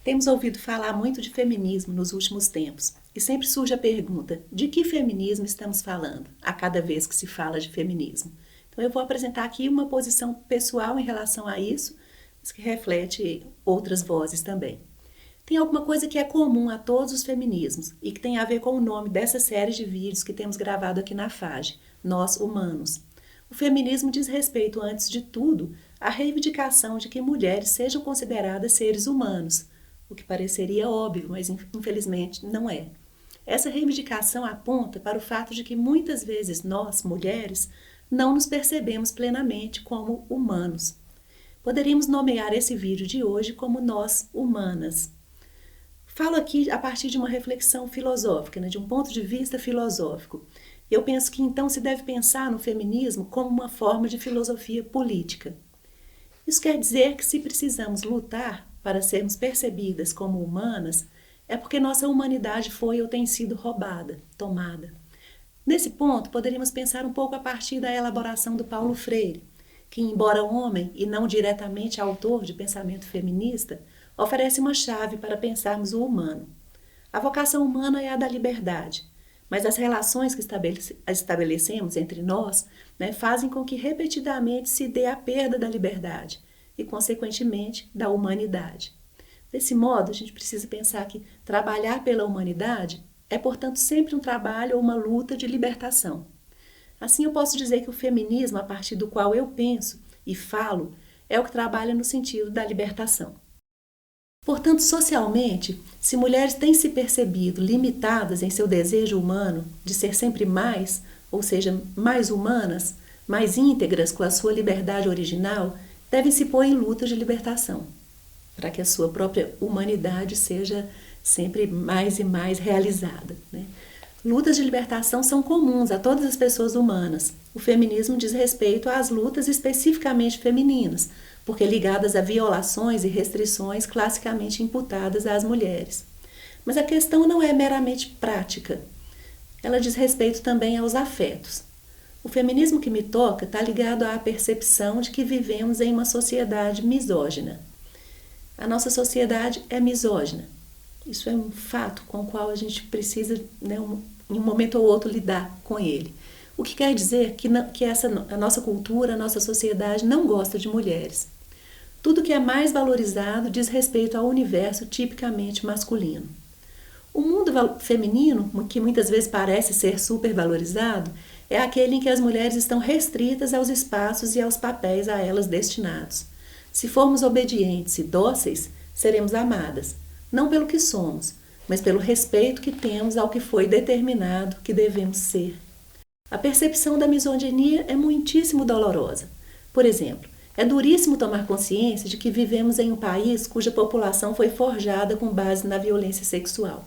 Temos ouvido falar muito de feminismo nos últimos tempos e sempre surge a pergunta: de que feminismo estamos falando a cada vez que se fala de feminismo? Então eu vou apresentar aqui uma posição pessoal em relação a isso, mas que reflete outras vozes também. Tem alguma coisa que é comum a todos os feminismos e que tem a ver com o nome dessa série de vídeos que temos gravado aqui na FAGE, Nós Humanos. O feminismo diz respeito, antes de tudo, à reivindicação de que mulheres sejam consideradas seres humanos, o que pareceria óbvio, mas infelizmente não é. Essa reivindicação aponta para o fato de que muitas vezes nós, mulheres, não nos percebemos plenamente como humanos. Poderíamos nomear esse vídeo de hoje como Nós Humanas. Falo aqui a partir de uma reflexão filosófica, de um ponto de vista filosófico. Eu penso que então se deve pensar no feminismo como uma forma de filosofia política. Isso quer dizer que se precisamos lutar para sermos percebidas como humanas, é porque nossa humanidade foi ou tem sido roubada, tomada. Nesse ponto, poderíamos pensar um pouco a partir da elaboração do Paulo Freire, que, embora homem e não diretamente autor de pensamento feminista, oferece uma chave para pensarmos o humano. A vocação humana é a da liberdade, mas as relações que estabelecemos entre nós fazem com que repetidamente se dê a perda da liberdade e, consequentemente, da humanidade. Desse modo, a gente precisa pensar que trabalhar pela humanidade é, portanto, sempre um trabalho ou uma luta de libertação. Assim, eu posso dizer que o feminismo, a partir do qual eu penso e falo, é o que trabalha no sentido da libertação. Portanto, socialmente, se mulheres têm se percebido limitadas em seu desejo humano de ser sempre mais, ou seja, mais humanas, mais íntegras com a sua liberdade original, devem se pôr em luta de libertação, para que a sua própria humanidade seja sempre mais e mais realizada. Lutas de libertação são comuns a todas as pessoas humanas. O feminismo diz respeito às lutas especificamente femininas, porque ligadas a violações e restrições classicamente imputadas às mulheres. Mas a questão não é meramente prática. Ela diz respeito também aos afetos. O feminismo que me toca está ligado à percepção de que vivemos em uma sociedade misógina. A nossa sociedade é misógina. Isso é um fato com o qual a gente precisa, em um momento ou outro, lidar com ele. O que quer dizer que a nossa cultura, a nossa sociedade não gosta de mulheres. Tudo que é mais valorizado diz respeito ao universo tipicamente masculino. O mundo feminino, que muitas vezes parece ser supervalorizado, é aquele em que as mulheres estão restritas aos espaços e aos papéis a elas destinados. Se formos obedientes e dóceis, seremos amadas, não pelo que somos, mas pelo respeito que temos ao que foi determinado que devemos ser. A percepção da misoginia é muitíssimo dolorosa. Por exemplo, é duríssimo tomar consciência de que vivemos em um país cuja população foi forjada com base na violência sexual.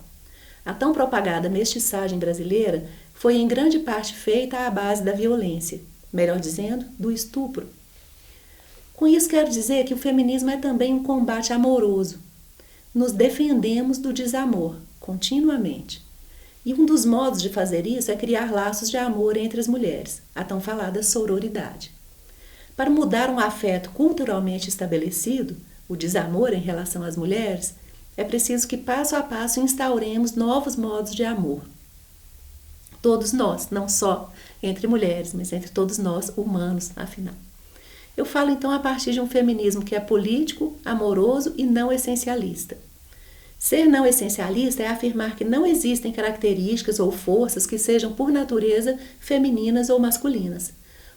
A tão propagada mestiçagem brasileira foi em grande parte feita à base da violência, melhor dizendo, do estupro. Com isso quero dizer que o feminismo é também um combate amoroso. Nos defendemos do desamor, continuamente. E um dos modos de fazer isso é criar laços de amor entre as mulheres, a tão falada sororidade. Para mudar um afeto culturalmente estabelecido, o desamor em relação às mulheres, é preciso que passo a passo instauremos novos modos de amor. Todos nós, não só entre mulheres, mas entre todos nós, humanos, afinal. Eu falo então a partir de um feminismo que é político, amoroso e não essencialista. Ser não essencialista é afirmar que não existem características ou forças que sejam por natureza femininas ou masculinas.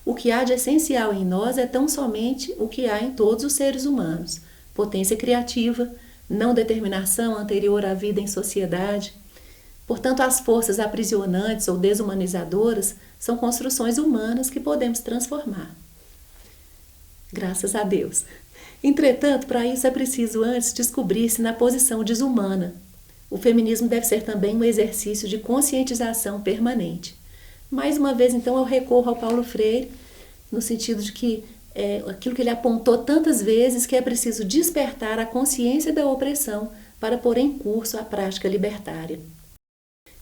O que há de essencial em nós é tão somente o que há em todos os seres humanos: potência criativa, não determinação anterior à vida em sociedade. Portanto, as forças aprisionantes ou desumanizadoras são construções humanas que podemos transformar. Graças a Deus. Entretanto, para isso é preciso antes descobrir-se na posição desumana. O feminismo deve ser também um exercício de conscientização permanente. Mais uma vez, então, eu recorro ao Paulo Freire, no sentido de que aquilo que ele apontou tantas vezes, que é preciso despertar a consciência da opressão para pôr em curso a prática libertária.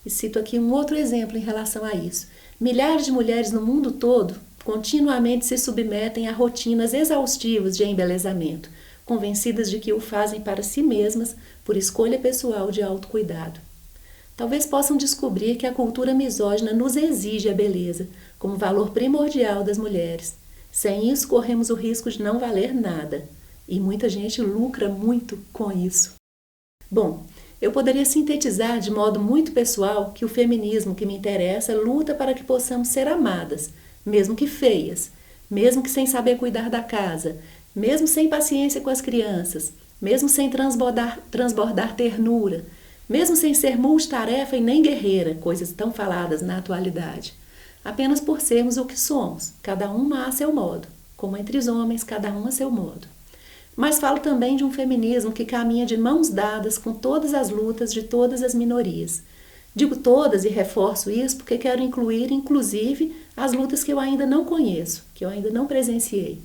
E cito aqui um outro exemplo em relação a isso. Milhares de mulheres no mundo todo continuamente se submetem a rotinas exaustivas de embelezamento, convencidas de que o fazem para si mesmas por escolha pessoal de autocuidado. Talvez possam descobrir que a cultura misógina nos exige a beleza como valor primordial das mulheres. Sem isso, corremos o risco de não valer nada. E muita gente lucra muito com isso. Bom, eu poderia sintetizar de modo muito pessoal que o feminismo que me interessa luta para que possamos ser amadas, mesmo que feias, mesmo que sem saber cuidar da casa, mesmo sem paciência com as crianças, mesmo sem transbordar ternura, mesmo sem ser multitarefa e nem guerreira, coisas tão faladas na atualidade. Apenas por sermos o que somos, cada uma a seu modo, como entre os homens, cada um a seu modo. Mas falo também de um feminismo que caminha de mãos dadas com todas as lutas de todas as minorias. Digo todas e reforço isso porque quero incluir, inclusive, as lutas que eu ainda não conheço, que eu ainda não presenciei.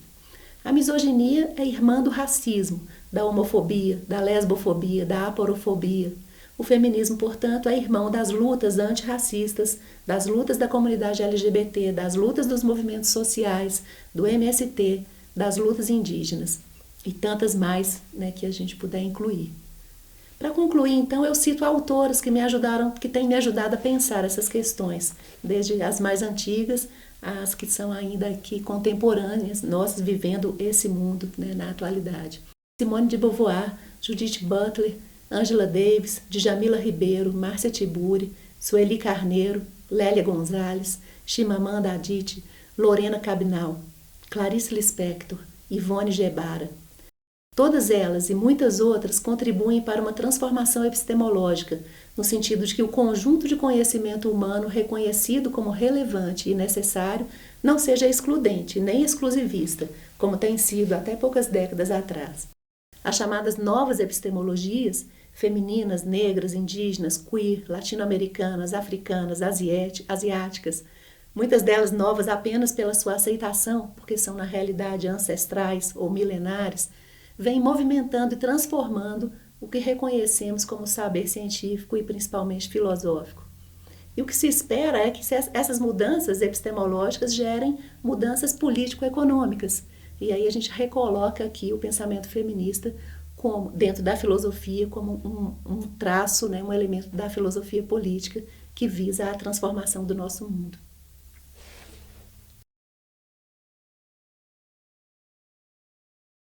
A misoginia é irmã do racismo, da homofobia, da lesbofobia, da aporofobia. O feminismo, portanto, é irmão das lutas antirracistas, das lutas da comunidade LGBT, das lutas dos movimentos sociais, do MST, das lutas indígenas. E tantas mais, né, que a gente puder incluir. Para concluir, então, eu cito autoras que têm me ajudado a pensar essas questões, desde as mais antigas, às que são ainda aqui contemporâneas, nós vivendo esse mundo, né, na atualidade. Simone de Beauvoir, Judith Butler, Angela Davis, Djamila Ribeiro, Márcia Tiburi, Sueli Carneiro, Lélia Gonzalez, Chimamanda Adichie, Lorena Cabinal, Clarice Lispector, Ivone Gebara. Todas elas e muitas outras contribuem para uma transformação epistemológica, no sentido de que o conjunto de conhecimento humano reconhecido como relevante e necessário não seja excludente nem exclusivista, como tem sido até poucas décadas atrás. As chamadas novas epistemologias, femininas, negras, indígenas, queer, latino-americanas, africanas, asiáticas, muitas delas novas apenas pela sua aceitação, porque são na realidade ancestrais ou milenares, vem movimentando e transformando o que reconhecemos como saber científico e principalmente filosófico. E o que se espera é que essas mudanças epistemológicas gerem mudanças político-econômicas. E aí a gente recoloca aqui o pensamento feminista dentro da filosofia como um traço, né, um elemento da filosofia política que visa a transformação do nosso mundo.